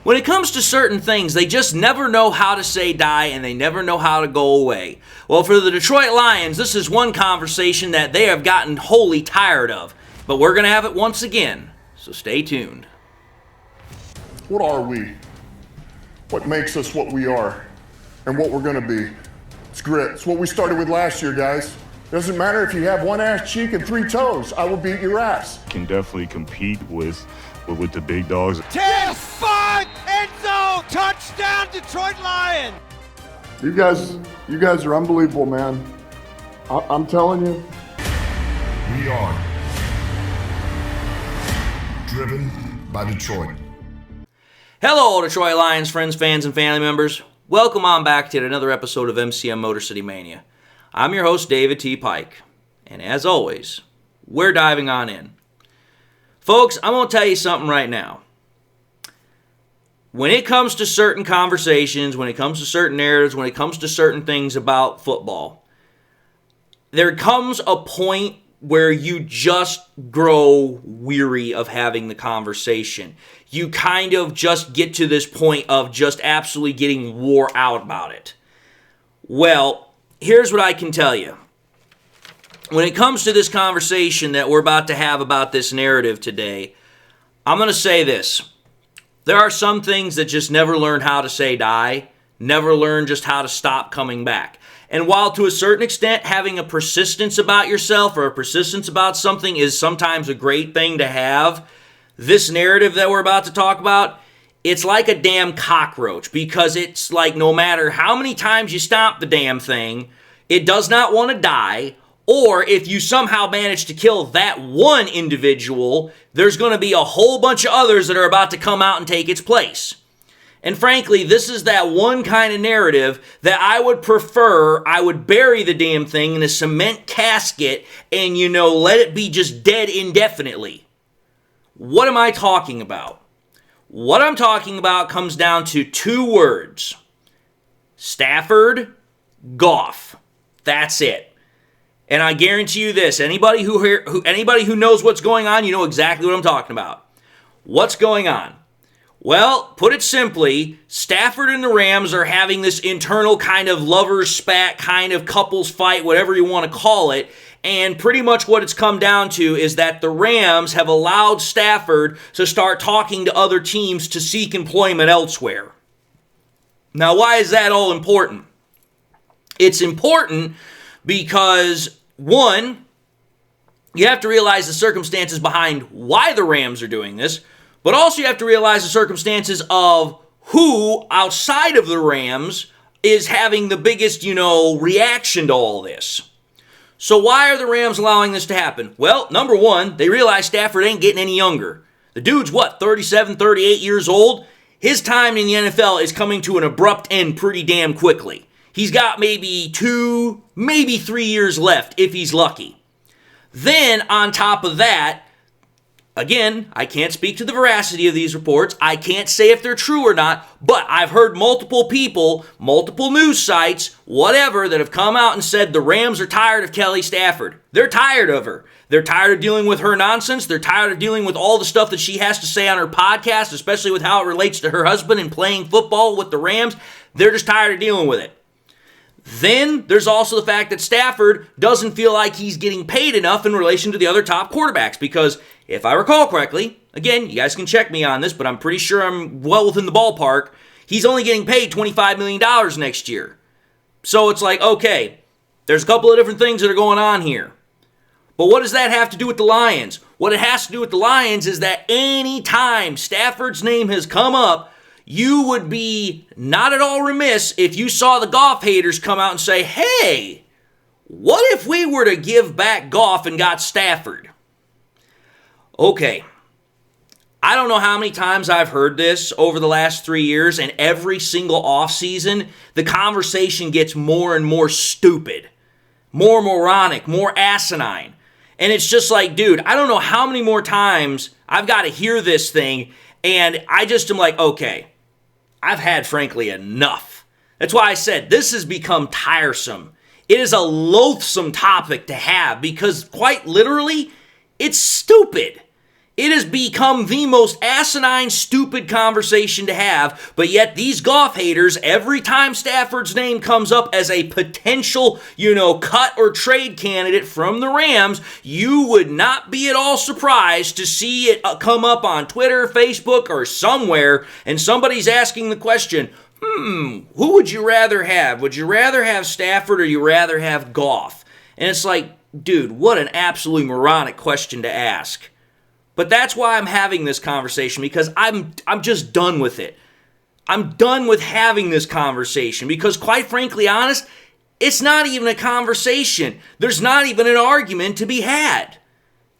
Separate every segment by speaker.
Speaker 1: When it comes to certain things, they just never know how to say die and they never know how to go away. Well, for the Detroit Lions, this is one conversation that they have gotten wholly tired of. But we're going to have it once again, so stay tuned.
Speaker 2: What are we? What makes us what we are and what we're going to be? It's grit. It's what we started with last year, guys. Doesn't matter if you have one ass cheek and 3 toes. I will beat your ass.
Speaker 3: Can definitely compete with the big dogs.
Speaker 4: 10-5 end zone touchdown Detroit Lions.
Speaker 2: You guys are unbelievable, man. I'm telling you.
Speaker 5: We are driven by Detroit.
Speaker 1: Hello, Detroit Lions friends, fans, and family members. Welcome on back to another episode of MCM Motor City Mania. I'm your host, David T. Pike. And as always, we're diving on in. Folks, I'm going to tell you something right now. When it comes to certain conversations, when it comes to certain narratives, when it comes to certain things about football, there comes a point where you just grow weary of having the conversation. You kind of just get to this point of just absolutely getting wore out about it. Well, here's what I can tell you. When it comes to this conversation that we're about to have about this narrative today, I'm going to say this. There are some things that just never learn how to say die, never learn just how to stop coming back. And while to a certain extent having a persistence about yourself or a persistence about something is sometimes a great thing to have, this narrative that we're about to talk about, it's like a damn cockroach, because it's like no matter how many times you stomp the damn thing, it does not want to die. Or if you somehow manage to kill that one individual, there's going to be a whole bunch of others that are about to come out and take its place. And frankly, this is that one kind of narrative that I would prefer. I would bury the damn thing in a cement casket and, let it be just dead indefinitely. What am I talking about? What I'm talking about comes down to 2 words. Stafford, Goff. That's it. And I guarantee you this, anybody who knows what's going on, you know exactly what I'm talking about. What's going on? Well, put it simply, Stafford and the Rams are having this internal kind of lovers spat, kind of couples fight, whatever you want to call it. And pretty much what it's come down to is that the Rams have allowed Stafford to start talking to other teams to seek employment elsewhere. Now, why is that all important? It's important because, one, you have to realize the circumstances behind why the Rams are doing this, but also you have to realize the circumstances of who outside of the Rams is having the biggest, reaction to all this. So why are the Rams allowing this to happen? Well, number one, they realize Stafford ain't getting any younger. The dude's, 37, 38 years old? His time in the NFL is coming to an abrupt end pretty damn quickly. He's got maybe 2, maybe 3 years left if he's lucky. Then, on top of that, again, I can't speak to the veracity of these reports. I can't say if they're true or not, but I've heard multiple people, multiple news sites, whatever, that have come out and said the Rams are tired of Kelly Stafford. They're tired of her. They're tired of dealing with her nonsense. They're tired of dealing with all the stuff that she has to say on her podcast, especially with how it relates to her husband and playing football with the Rams. They're just tired of dealing with it. Then there's also the fact that Stafford doesn't feel like he's getting paid enough in relation to the other top quarterbacks, because if I recall correctly, again, you guys can check me on this, but I'm pretty sure I'm well within the ballpark, he's only getting paid $25 million next year. So it's like, okay, there's a couple of different things that are going on here. But what does that have to do with the Lions? What it has to do with the Lions is that any time Stafford's name has come up, you would be not at all remiss if you saw the Goff haters come out and say, hey, what if we were to give back Goff and got Stafford? Okay, I don't know how many times I've heard this over the last 3 years, and every single offseason, the conversation gets more and more stupid, more moronic, more asinine. And it's just like, dude, I don't know how many more times I've got to hear this thing, and I just am like, okay, I've had, frankly, enough. That's why I said this has become tiresome. It is a loathsome topic to have because, quite literally, it's stupid. It has become the most asinine, stupid conversation to have, but yet these Goff haters, every time Stafford's name comes up as a potential, cut or trade candidate from the Rams, you would not be at all surprised to see it come up on Twitter, Facebook, or somewhere, and somebody's asking the question, who would you rather have? Would you rather have Stafford or you rather have Goff? And it's like, dude, what an absolutely moronic question to ask. But that's why I'm having this conversation, because I'm just done with it. I'm done with having this conversation because, quite frankly, honest, it's not even a conversation. There's not even an argument to be had.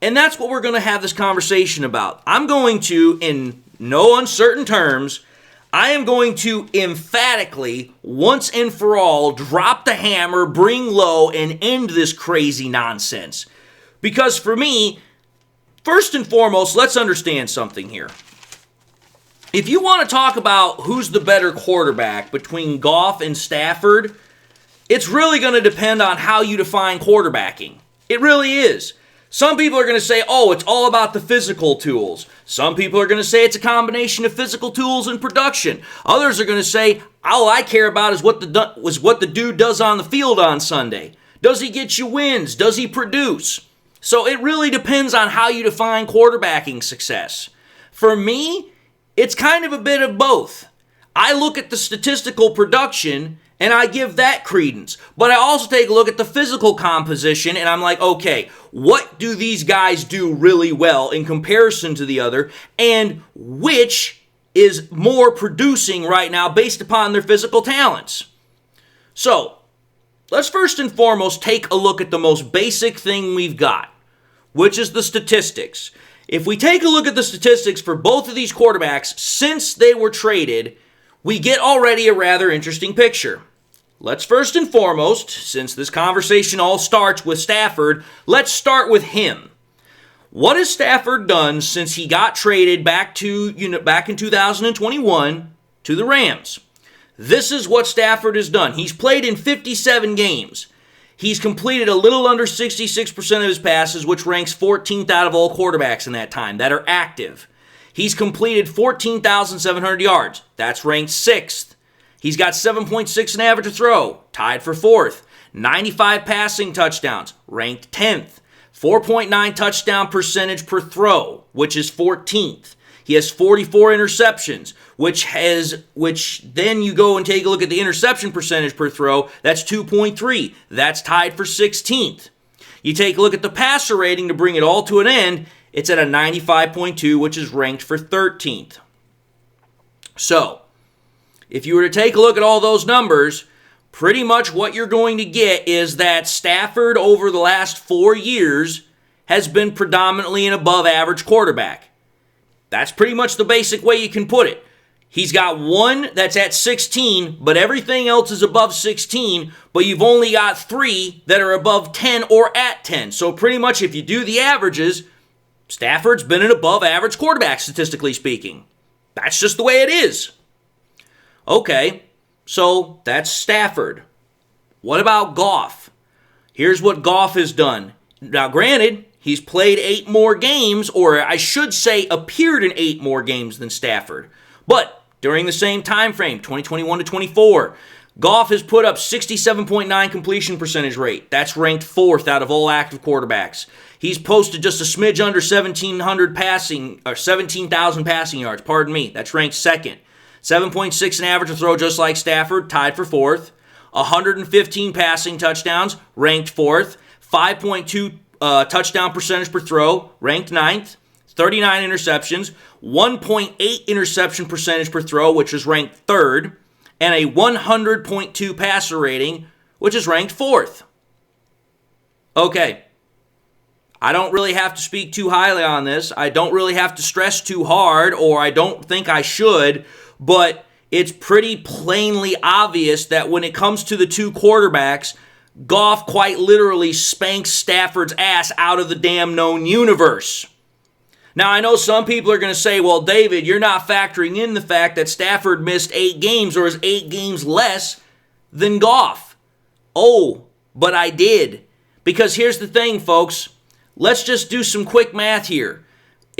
Speaker 1: And that's what we're going to have this conversation about. I'm going to, in no uncertain terms, I am going to emphatically, once and for all, drop the hammer, bring low, and end this crazy nonsense. Because for me, first and foremost, let's understand something here. If you want to talk about who's the better quarterback between Goff and Stafford, it's really going to depend on how you define quarterbacking. It really is. Some people are going to say, it's all about the physical tools. Some people are going to say it's a combination of physical tools and production. Others are going to say, all I care about is what the dude does on the field on Sunday. Does he get you wins? Does he produce? So it really depends on how you define quarterbacking success. For me, it's kind of a bit of both. I look at the statistical production and I give that credence. But I also take a look at the physical composition and I'm like, okay, what do these guys do really well in comparison to the other? And which is more producing right now based upon their physical talents? So, let's first and foremost take a look at the most basic thing we've got, which is the statistics. If we take a look at the statistics for both of these quarterbacks since they were traded, we get already a rather interesting picture. Let's first and foremost, since this conversation all starts with Stafford, let's start with him. What has Stafford done since he got traded back in 2021 to the Rams? This is what Stafford has done. He's played in 57 games. He's completed a little under 66% of his passes, which ranks 14th out of all quarterbacks in that time that are active. He's completed 14,700 yards. That's ranked 6th. He's got 7.6 an average to throw, tied for 4th. 95 passing touchdowns, ranked 10th. 4.9 touchdown percentage per throw, which is 14th. He has 44 interceptions, which then you go and take a look at the interception percentage per throw. That's 2.3. That's tied for 16th. You take a look at the passer rating to bring it all to an end. It's at a 95.2, which is ranked for 13th. So, if you were to take a look at all those numbers, pretty much what you're going to get is that Stafford over the last 4 years has been predominantly an above average quarterback. That's pretty much the basic way you can put it. He's got one that's at 16, but everything else is above 16, but you've only got 3 that are above 10 or at 10. So pretty much if you do the averages, Stafford's been an above average quarterback, statistically speaking. That's just the way it is. Okay, so that's Stafford. What about Goff? Here's what Goff has done. Now, granted, he's played 8 more games, or I should say appeared in 8 more games than Stafford. But during the same time frame, 2021 to 24, Goff has put up 67.9 completion percentage rate. That's ranked 4th out of all active quarterbacks. He's posted just a smidge under 17,000 passing yards. That's ranked 2nd. 7.6 an average to throw, just like Stafford, tied for 4th. 115 passing touchdowns, ranked 4th. 5.2 touchdown percentage per throw, ranked 9th. 39 interceptions, 1.8 interception percentage per throw, which is ranked 3rd. And a 100.2 passer rating, which is ranked 4th. Okay. I don't really have to speak too highly on this. I don't really have to stress too hard, or I don't think I should, but it's pretty plainly obvious that when it comes to the two quarterbacks, Goff quite literally spanks Stafford's ass out of the damn known universe. Now, I know some people are going to say, well, David, you're not factoring in the fact that Stafford missed 8 games or is 8 games less than Goff. Oh, but I did. Because here's the thing, folks. Let's just do some quick math here.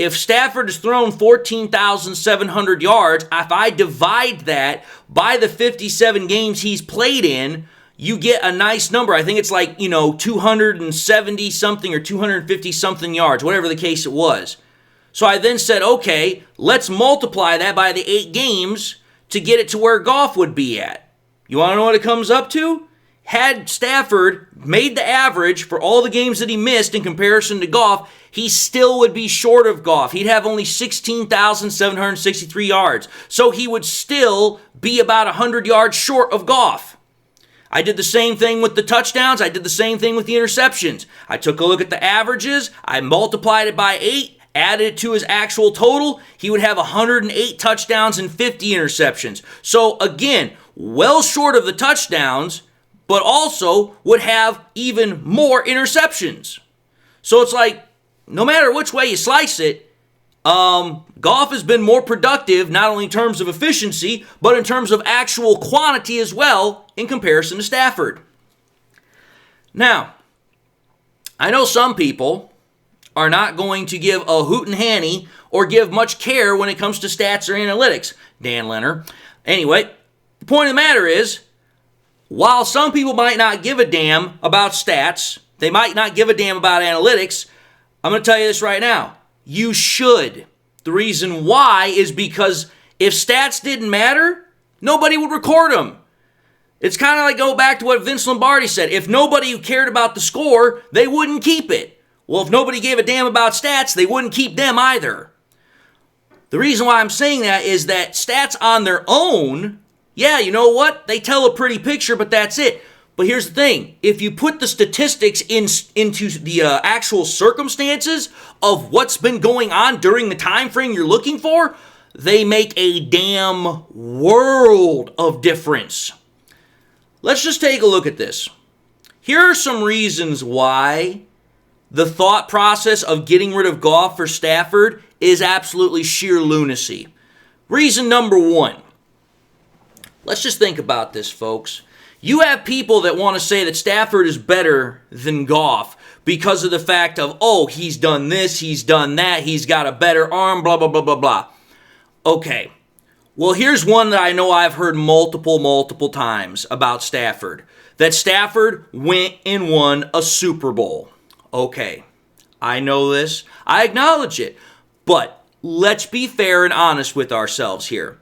Speaker 1: if Stafford has thrown 14,700 yards, if I divide that by the 57 games he's played in, you get a nice number. I think it's like, 270 something or 250 something yards, whatever the case it was. So I then said, okay, let's multiply that by the 8 games to get it to where Goff would be at. You want to know what it comes up to? Had Stafford made the average for all the games that he missed in comparison to Goff, he still would be short of Goff. He'd have only 16,763 yards. So he would still be about 100 yards short of Goff. I did the same thing with the touchdowns. I did the same thing with the interceptions. I took a look at the averages. I multiplied it by 8, added it to his actual total. He would have 108 touchdowns and 50 interceptions. So again, well short of the touchdowns, but also would have even more interceptions. So it's like, no matter which way you slice it, Goff has been more productive, not only in terms of efficiency, but in terms of actual quantity as well, in comparison to Stafford. Now, I know some people are not going to give a hoot and hanny or give much care when it comes to stats or analytics, Dan Leonard. Anyway, the point of the matter is, while some people might not give a damn about stats, they might not give a damn about analytics, I'm going to tell you this right now. You should. The reason why is because if stats didn't matter, nobody would record them. It's kind of like go back to what Vince Lombardi said. If nobody cared about the score, they wouldn't keep it. Well, if nobody gave a damn about stats, they wouldn't keep them either. The reason why I'm saying that is that stats on their own, yeah, you know what? They tell a pretty picture, but that's it. But here's the thing. If you put the statistics into the actual circumstances of what's been going on during the time frame you're looking for, they make a damn world of difference. Let's just take a look at this. Here are some reasons why the thought process of getting rid of Goff for Stafford is absolutely sheer lunacy. Reason number 1. Let's just think about this, folks. You have people that want to say that Stafford is better than Goff because of the fact of, oh, he's done this, he's done that, he's got a better arm, blah, blah, blah, blah, blah. Okay. Well, here's one that I know I've heard multiple times about Stafford. That Stafford went and won a Super Bowl. Okay. I know this. I acknowledge it. But let's be fair and honest with ourselves here.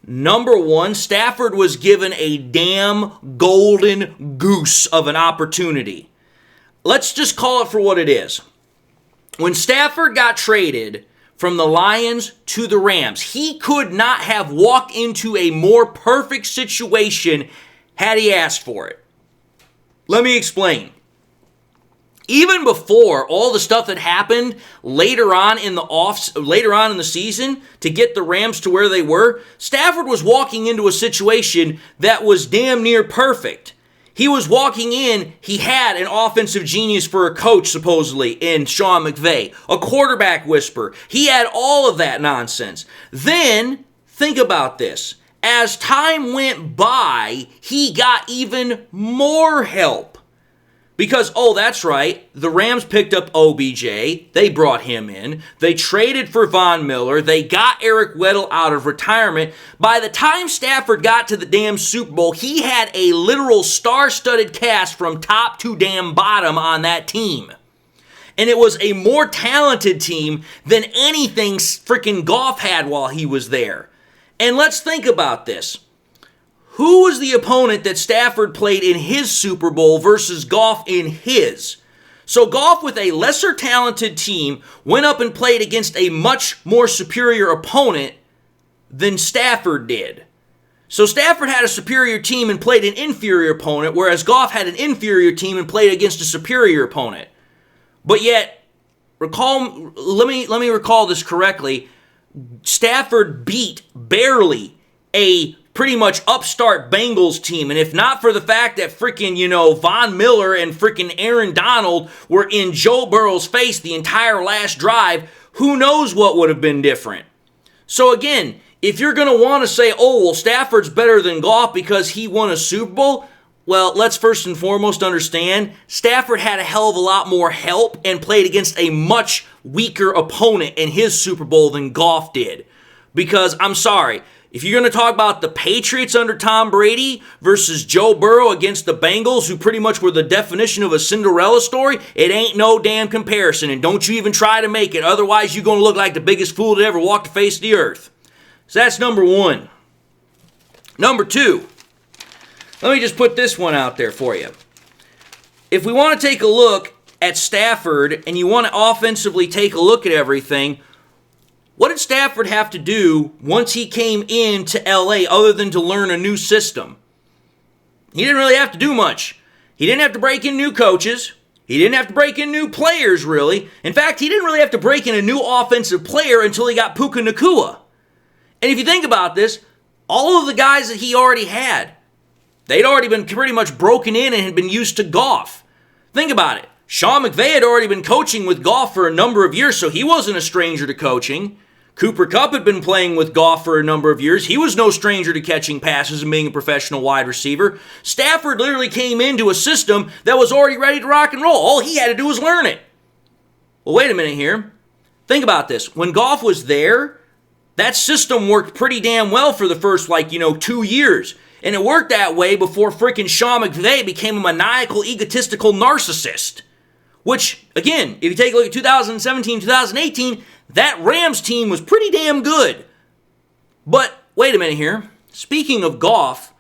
Speaker 1: Number 1, Stafford was given a damn golden goose of an opportunity. Let's just call it for what it is. When Stafford got traded from the Lions to the Rams, he could not have walked into a more perfect situation had he asked for it. Let me explain. Even before all the stuff that happened later on in the season to get the Rams to where they were, Stafford was walking into a situation that was damn near perfect. He was walking in, he had an offensive genius for a coach, supposedly, in Sean McVay, a quarterback whisperer. He had all of that nonsense. Then, think about this. As time went by, he got even more help. Because, oh, that's right, the Rams picked up OBJ, they brought him in, they traded for Von Miller, they got Eric Weddle out of retirement. By the time Stafford got to the damn Super Bowl, he had a literal star-studded cast from top to damn bottom on that team. And it was a more talented team than anything freaking Goff had while he was there. And let's think about this. Who was the opponent that Stafford played in his Super Bowl versus Goff in his? So Goff, with a lesser talented team, went up and played against a much more superior opponent than Stafford did. So Stafford had a superior team and played an inferior opponent, whereas Goff had an inferior team and played against a superior opponent. But yet, let me recall this correctly. Stafford beat barely a pretty much upstart Bengals team. And if not for the fact that freaking, Von Miller and freaking Aaron Donald were in Joe Burrow's face the entire last drive, who knows what would have been different. So again, if you're going to want to say, oh, well, Stafford's better than Goff because he won a Super Bowl, Well, let's first and foremost understand Stafford had a hell of a lot more help and played against a much weaker opponent in his Super Bowl than Goff did. Because, I'm sorry, if you're going to talk about the Patriots under Tom Brady versus Joe Burrow against the Bengals, who pretty much were the definition of a Cinderella story, it ain't no damn comparison. And don't you even try to make it. Otherwise, you're going to look like the biggest fool that ever walked the face of the earth. So that's number one. Number two. Let me just put this one out there for you. If we want to take a look at Stafford and you want to offensively take a look at everything, what did Stafford have to do once he came into LA other than to learn a new system? He didn't really have to do much. He didn't have to break in new coaches. He didn't have to break in new players, really. In fact, he didn't really have to break in a new offensive player until he got Puka Nacua. And if you think about this, all of the guys that he already had, they'd already been pretty much broken in and had been used to Goff. Think about it. Sean McVay had already been coaching with Goff for a number of years, so he wasn't a stranger to coaching. Cooper Kupp had been playing with Goff for a number of years. He was no stranger to catching passes and being a professional wide receiver. Stafford literally came into a system that was already ready to rock and roll. All he had to do was learn it. Well, wait a minute here. Think about this. When Goff was there, that system worked pretty damn well for the first, 2 years. And it worked that way before freaking Sean McVay became a maniacal, egotistical narcissist. Which, again, if you take a look at 2017, 2018, that Rams team was pretty damn good. But, wait a minute here. Speaking of Goff,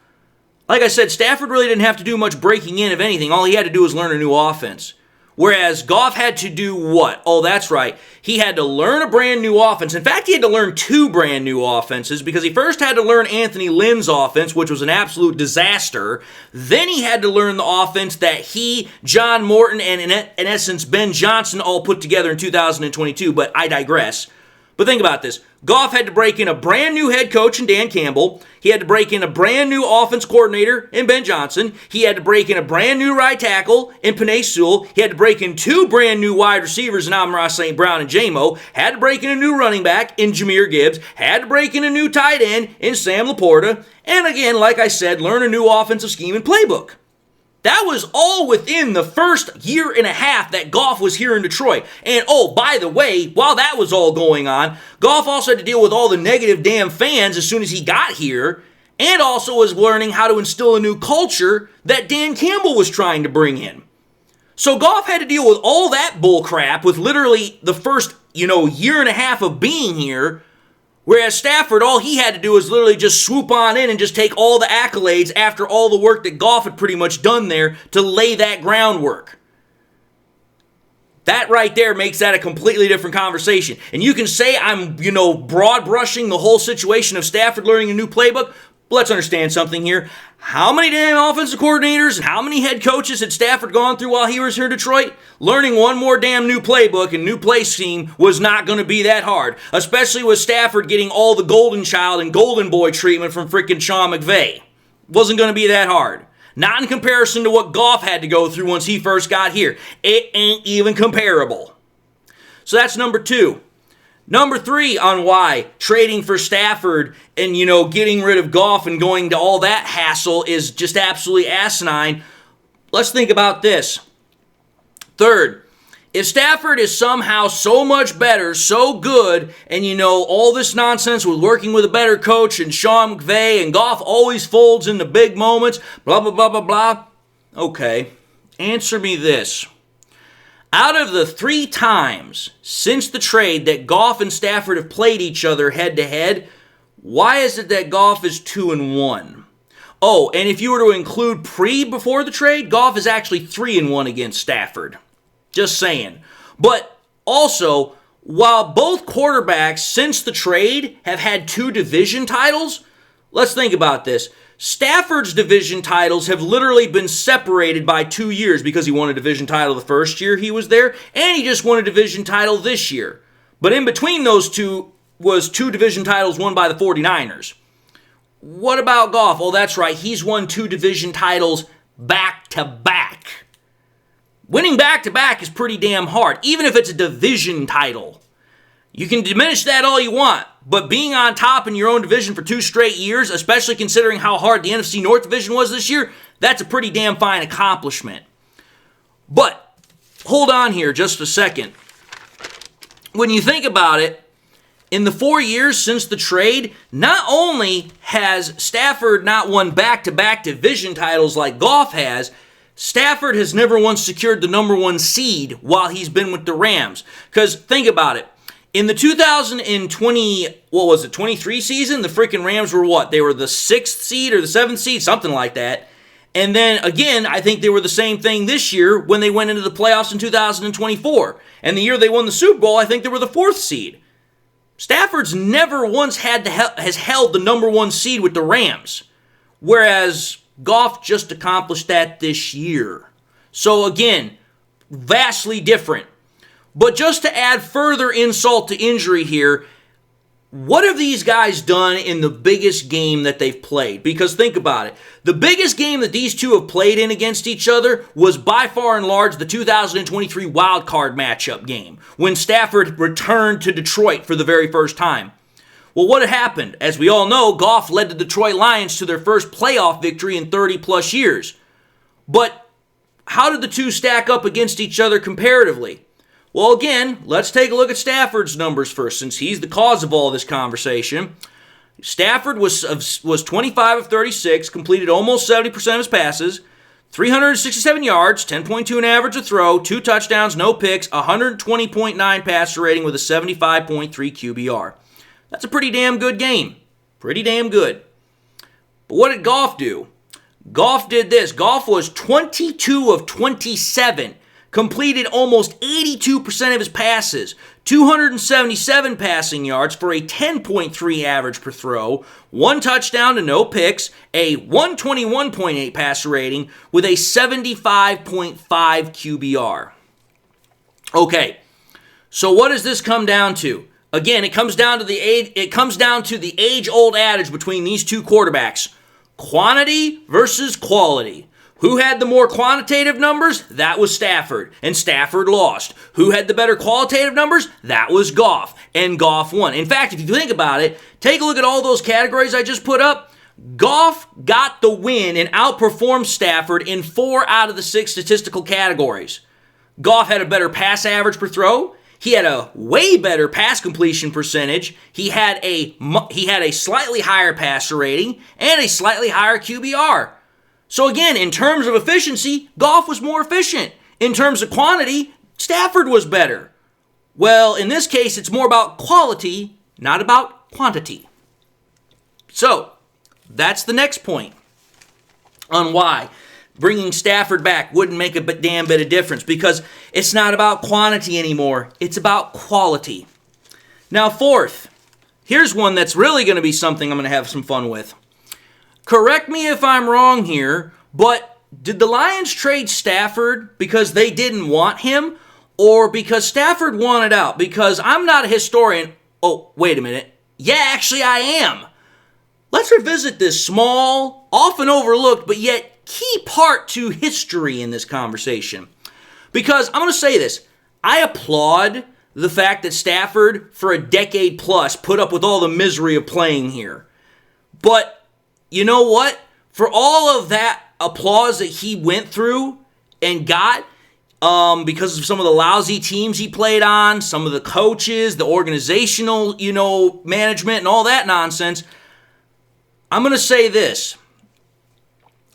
Speaker 1: like I said, Stafford really didn't have to do much breaking in of anything. All he had to do was learn a new offense. Whereas Goff had to do what? Oh, that's right. He had to learn a brand new offense. In fact, he had to learn two brand new offenses because he first had to learn Anthony Lynn's offense, which was an absolute disaster. Then he had to learn the offense that he, John Morton, and in essence Ben Johnson all put together in 2022, but I digress. But think about this. Goff had to break in a brand new head coach in Dan Campbell. He had to break in a brand new offense coordinator in Ben Johnson. He had to break in a brand new right tackle in Penei Sewell. He had to break in two brand new wide receivers in Amon-Ra St. Brown and J-Mo. Had to break in a new running back in Jahmyr Gibbs. Had to break in a new tight end in Sam Laporta. And again, like I said, learn a new offensive scheme and playbook. That was all within the first year and a half that Goff was here in Detroit. And oh, by the way, while that was all going on, Goff also had to deal with all the negative damn fans as soon as he got here, and also was learning how to instill a new culture that Dan Campbell was trying to bring in. So Goff had to deal with all that bull crap with literally the first, year and a half of being here. Whereas Stafford, all he had to do was literally just swoop on in and just take all the accolades after all the work that Goff had pretty much done there to lay that groundwork. That right there makes that a completely different conversation. And you can say I'm, broad brushing the whole situation of Stafford learning a new playbook. But let's understand something here. How many damn offensive coordinators and how many head coaches had Stafford gone through while he was here in Detroit? Learning one more damn new playbook and new play scheme was not going to be that hard. Especially with Stafford getting all the golden child and golden boy treatment from freaking Sean McVay. Wasn't going to be that hard. Not in comparison to what Goff had to go through once he first got here. It ain't even comparable. So that's number two. Number three on why trading for Stafford and, getting rid of Goff and going to all that hassle is just absolutely asinine. Let's think about this. Third, if Stafford is somehow so much better, so good, and, all this nonsense with working with a better coach and Sean McVay and Goff always folds in the big moments, blah, blah, blah, blah, blah. Okay, answer me this. Out of the 3 times since the trade that Goff and Stafford have played each other head-to-head, why is it that Goff is 2-1? Oh, and if you were to include before the trade, Goff is actually 3-1 against Stafford. Just saying. But also, while both quarterbacks since the trade have had 2 division titles, let's think about this. Stafford's division titles have literally been separated by 2 years because he won a division title the first year he was there, and he just won a division title this year. But in between those two was 2 division titles won by the 49ers. What about Goff? Oh, that's right. He's won 2 division titles back-to-back. Winning back-to-back is pretty damn hard, even if it's a division title. You can diminish that all you want, but being on top in your own division for 2 straight years, especially considering how hard the NFC North division was this year, that's a pretty damn fine accomplishment. But hold on here just a second. When you think about it, in the 4 years since the trade, not only has Stafford not won back-to-back division titles like Goff has, Stafford has never once secured the number 1 seed while he's been with the Rams. Because think about it. In the 23 season, the freaking Rams were what? They were the 6th seed or the 7th seed, something like that. And then, again, I think they were the same thing this year when they went into the playoffs in 2024. And the year they won the Super Bowl, I think they were the 4th seed. Stafford's never once has held the number 1 seed with the Rams, whereas Goff just accomplished that this year. So again, vastly different. But just to add further insult to injury here, what have these guys done in the biggest game that they've played? Because think about it. The biggest game that these two have played in against each other was by far and large the 2023 wild card matchup game when Stafford returned to Detroit for the very first time. Well, what had happened? As we all know, Goff led the Detroit Lions to their first playoff victory in 30 plus years. But how did the two stack up against each other comparatively? Well, again, let's take a look at Stafford's numbers first, since he's the cause of all this conversation. Stafford was 25 of 36, completed almost 70% of his passes, 367 yards, 10.2 an average a throw, 2 touchdowns, no picks, 120.9 passer rating with a 75.3 QBR. That's a pretty damn good game. Pretty damn good. But what did Goff do? Goff did this. Goff was 22 of 27. Completed almost 82% of his passes, 277 passing yards for a 10.3 average per throw, 1 touchdown to no picks, a 121.8 passer rating with a 75.5 QBR. Okay, so what does this come down to? Again, it comes down to the age-old adage between these two quarterbacks: quantity versus quality. Who had the more quantitative numbers? That was Stafford, and Stafford lost. Who had the better qualitative numbers? That was Goff, and Goff won. In fact, if you think about it, take a look at all those categories I just put up. Goff got the win and outperformed Stafford in 4 out of the 6 statistical categories. Goff had a better pass average per throw. He had a way better pass completion percentage. He had a slightly higher passer rating and a slightly higher QBR. So again, in terms of efficiency, Goff was more efficient. In terms of quantity, Stafford was better. Well, in this case, it's more about quality, not about quantity. So, that's the next point on why bringing Stafford back wouldn't make a damn bit of difference, because it's not about quantity anymore. It's about quality. Now, fourth, here's one that's really going to be something I'm going to have some fun with. Correct me if I'm wrong here, but did the Lions trade Stafford because they didn't want him, or because Stafford wanted out? Because I'm not a historian. Oh, wait a minute. Yeah, actually I am. Let's revisit this small, often overlooked, but yet key part to history in this conversation. Because I'm going to say this. I applaud the fact that Stafford, for a decade plus, put up with all the misery of playing here. But you know what? For all of that applause that he went through and got, because of some of the lousy teams he played on, some of the coaches, the organizational, management and all that nonsense, I'm going to say this.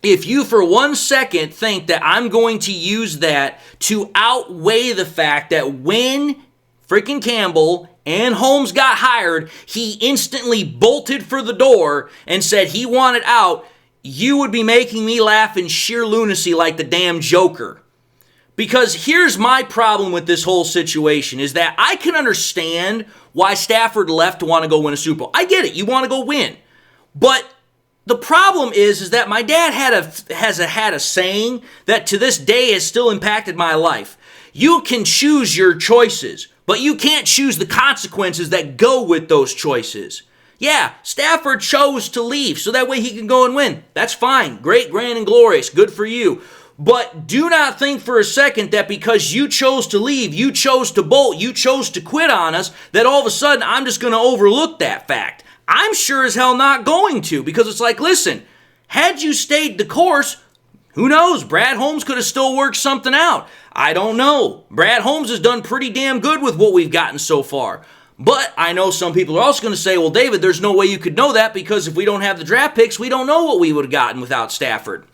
Speaker 1: If you for 1 second think that I'm going to use that to outweigh the fact that when freaking Campbell and Holmes got hired, he instantly bolted for the door and said he wanted out, you would be making me laugh in sheer lunacy like the damn Joker. Because here's my problem with this whole situation, is that I can understand why Stafford left to want to go win a Super Bowl. I get it, you want to go win. But the problem is that my dad had a saying that to this day has still impacted my life. You can choose your choices, but you can't choose the consequences that go with those choices. Yeah, Stafford chose to leave so that way he can go and win. That's fine. Great, grand, and glorious. Good for you. But do not think for a second that because you chose to leave, you chose to bolt, you chose to quit on us, that all of a sudden I'm just going to overlook that fact. I'm sure as hell not going to, because it's like, listen, had you stayed the course, who knows? Brad Holmes could have still worked something out. I don't know. Brad Holmes has done pretty damn good with what we've gotten so far. But I know some people are also going to say, well, David, there's no way you could know that because if we don't have the draft picks, we don't know what we would have gotten without Stafford.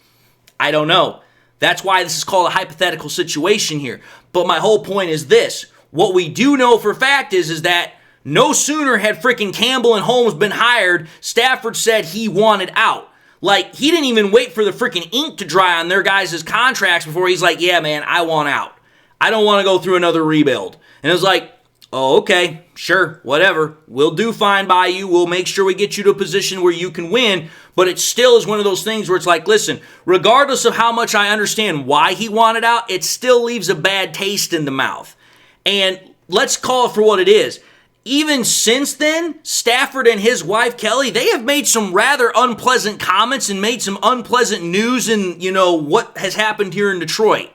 Speaker 1: I don't know. That's why this is called a hypothetical situation here. But my whole point is this. What we do know for a fact is that no sooner had freaking Campbell and Holmes been hired, Stafford said he wanted out. Like, he didn't even wait for the freaking ink to dry on their guys' contracts before he's like, yeah, man, I want out. I don't want to go through another rebuild. And it was like, oh, okay, sure, whatever. We'll do fine by you. We'll make sure we get you to a position where you can win. But it still is one of those things where it's like, listen, regardless of how much I understand why he wanted out, it still leaves a bad taste in the mouth. And let's call it for what it is. Even since then, Stafford and his wife, Kelly, they have made some rather unpleasant comments and made some unpleasant news in, what has happened here in Detroit.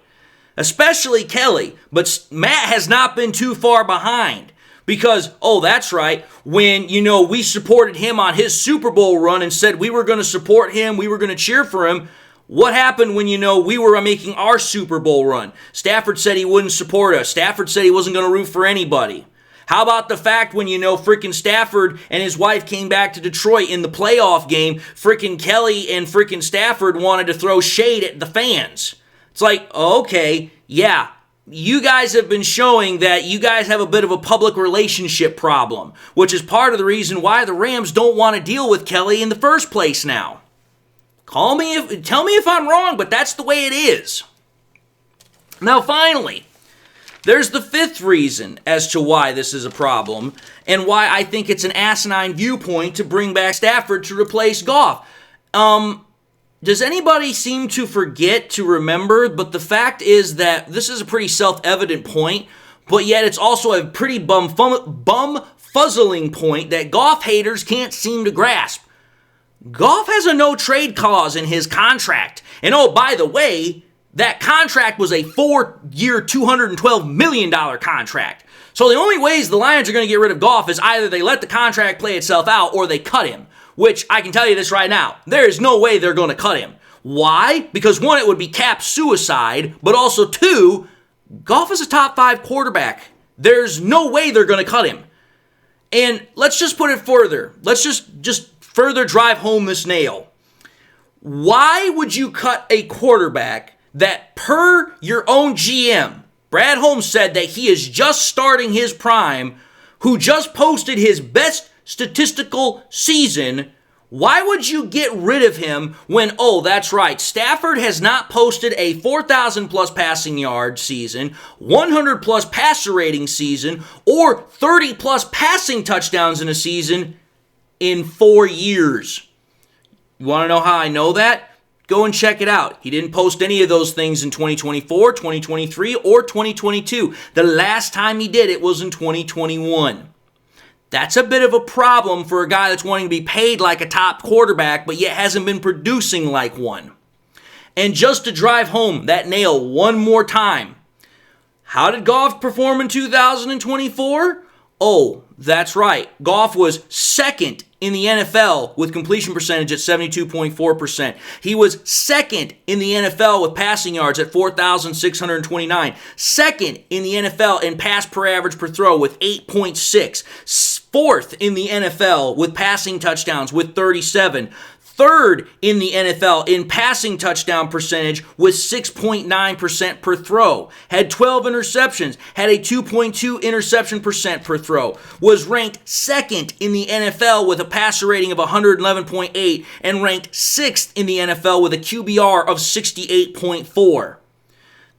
Speaker 1: Especially Kelly, but Matt has not been too far behind. Because, oh, that's right, when, we supported him on his Super Bowl run and said we were going to support him, we were going to cheer for him, what happened when, we were making our Super Bowl run? Stafford said he wouldn't support us. Stafford said he wasn't going to root for anybody. How about the fact when, freaking Stafford and his wife came back to Detroit in the playoff game, freaking Kelly and freaking Stafford wanted to throw shade at the fans? It's like, okay, yeah, you guys have been showing that you guys have a bit of a public relationship problem, which is part of the reason why the Rams don't want to deal with Kelly in the first place now. Tell me if I'm wrong, but that's the way it is. Now, finally, there's the fifth reason as to why this is a problem and why I think it's an asinine viewpoint to bring back Stafford to replace Goff. Does anybody seem to forget to remember? But the fact is that this is a pretty self-evident point, but yet it's also a pretty bum-fuzzling point that Goff haters can't seem to grasp. Goff has a no-trade clause in his contract. And oh, by the way, that contract was a 4-year, $212 million contract. So the only ways the Lions are going to get rid of Goff is either they let the contract play itself out or they cut him. Which, I can tell you this right now, there is no way they're going to cut him. Why? Because one, it would be cap suicide, but also two, Goff is a top 5 quarterback. There's no way they're going to cut him. And let's just put it further. Let's just further drive home this nail. Why would you cut a quarterback that, per your own GM, Brad Holmes said that he is just starting his prime, who just posted his best statistical season? Why would you get rid of him when, oh, that's right, Stafford has not posted a 4,000 plus passing yard season, 100 plus passer rating season, or 30 plus passing touchdowns in a season in 4 years? You want to know how I know that? Go and check it out. He didn't post any of those things in 2024, 2023, or 2022. The last time he did it was in 2021. That's a bit of a problem for a guy that's wanting to be paid like a top quarterback, but yet hasn't been producing like one. And just to drive home that nail one more time, how did Goff perform in 2024? Oh, that's right. Goff was second in the NFL with completion percentage at 72.4%. He was second in the NFL with passing yards at 4,629. Second in the NFL in pass per average per throw with 8.6. Fourth in the NFL with passing touchdowns with 37. Third in the NFL in passing touchdown percentage with 6.9% per throw. Had 12 interceptions. Had a 2.2 interception percent per throw. Was ranked second in the NFL with a passer rating of 111.8 and ranked sixth in the NFL with a QBR of 68.4.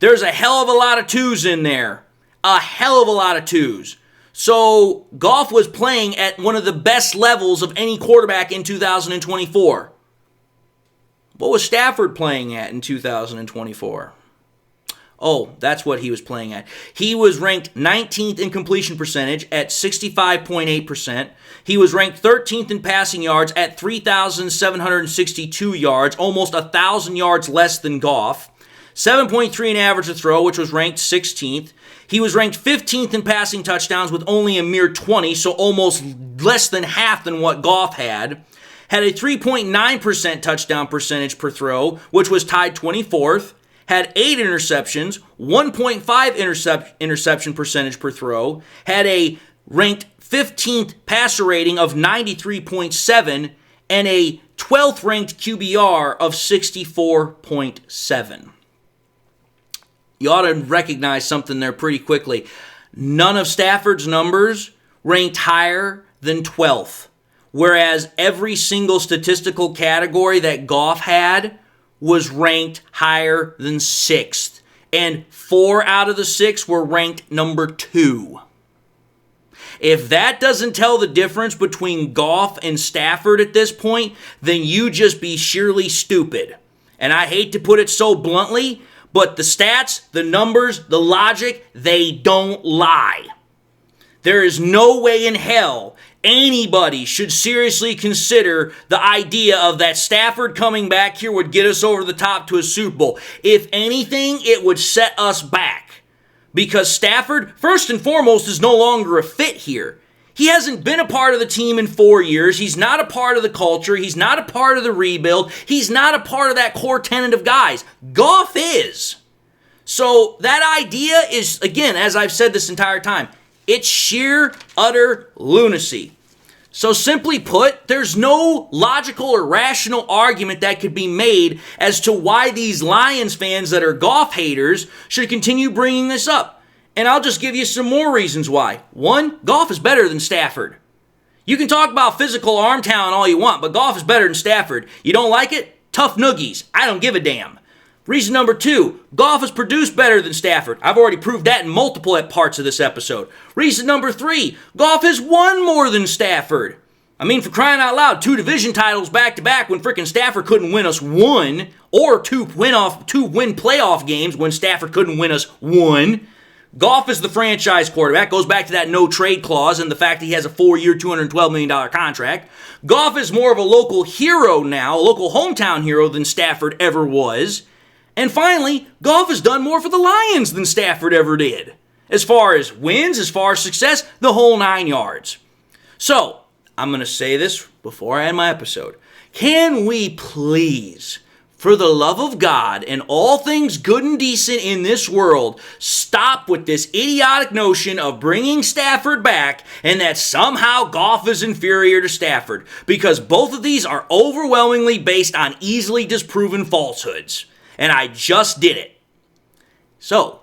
Speaker 1: There's a hell of a lot of twos in there. A hell of a lot of twos. So Goff was playing at one of the best levels of any quarterback in 2024. What was Stafford playing at in 2024? Oh, that's what he was playing at. He was ranked 19th in completion percentage at 65.8%. He was ranked 13th in passing yards at 3,762 yards, almost 1,000 yards less than Goff. 7.3 in average to throw, which was ranked 16th. He was ranked 15th in passing touchdowns with only a mere 20, so almost less than half than what Goff had. Had a 3.9% touchdown percentage per throw, which was tied 24th. Had 8 interceptions, 1.5 interception percentage per throw. Had a ranked 15th passer rating of 93.7 and a 12th ranked QBR of 64.7. You ought to recognize something there pretty quickly. None of Stafford's numbers ranked higher than 12th, whereas every single statistical category that Goff had was ranked higher than 6th, and 4 out of the 6 were ranked number 2. If that doesn't tell the difference between Goff and Stafford at this point, then you just be sheerly stupid. And I hate to put it so bluntly, but the stats, the numbers, the logic, they don't lie. There is no way in hell anybody should seriously consider the idea of that Stafford coming back here would get us over the top to a Super Bowl. If anything, it would set us back. Because Stafford, first and foremost, is no longer a fit here. He hasn't been a part of the team in 4 years. He's not a part of the culture. He's not a part of the rebuild. He's not a part of that core tenet of guys. Goff is. So that idea is, again, as I've said this entire time, it's sheer, utter lunacy. So simply put, there's no logical or rational argument that could be made as to why these Lions fans that are Goff haters should continue bringing this up. And I'll just give you some more reasons why. One, Goff is better than Stafford. You can talk about physical arm talent all you want, but Goff is better than Stafford. You don't like it? Tough noogies. I don't give a damn. Reason number 2, Goff has produced better than Stafford. I've already proved that in multiple parts of this episode. Reason number 3, Goff has won more than Stafford. I mean, for crying out loud, 2 division titles back-to-back when frickin' Stafford couldn't win us 1, or 2 win playoff games when Stafford couldn't win us 1. Goff is the franchise quarterback. Goes back to that no-trade clause and the fact that he has a 4-year, $212 million contract. Goff is more of a local hero now, a local hometown hero than Stafford ever was. And finally, Goff has done more for the Lions than Stafford ever did. As far as wins, as far as success, the whole 9 yards. So, I'm going to say this before I end my episode. Can we please, for the love of God and all things good and decent in this world, stop with this idiotic notion of bringing Stafford back and that somehow Goff is inferior to Stafford? Because both of these are overwhelmingly based on easily disproven falsehoods. And I just did it. So,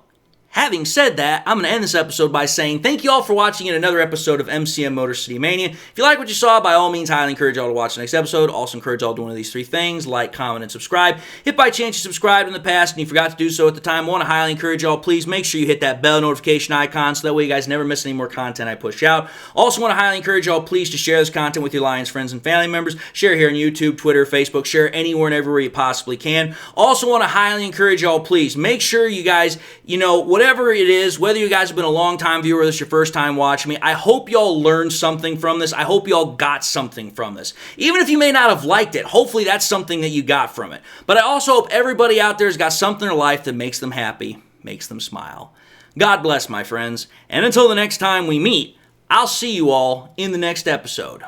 Speaker 1: having said that, I'm going to end this episode by saying thank you all for watching yet another episode of MCM Motor City Mania. If you like what you saw, by all means, highly encourage y'all to watch the next episode. Also encourage y'all to do one of these 3 things: like, comment, and subscribe. If by chance you subscribed in the past and you forgot to do so at the time, I want to highly encourage y'all, please make sure you hit that bell notification icon so that way you guys never miss any more content I push out. Also want to highly encourage y'all, please, to share this content with your Lions friends and family members. Share here on YouTube, Twitter, Facebook. Share anywhere and everywhere you possibly can. Also want to highly encourage y'all, please, make sure you guys, whatever it is, whether you guys have been a long-time viewer or this is your first time watching me, I hope y'all learned something from this. I hope y'all got something from this. Even if you may not have liked it, hopefully that's something that you got from it. But I also hope everybody out there has got something in their life that makes them happy, makes them smile. God bless, my friends. And until the next time we meet, I'll see you all in the next episode.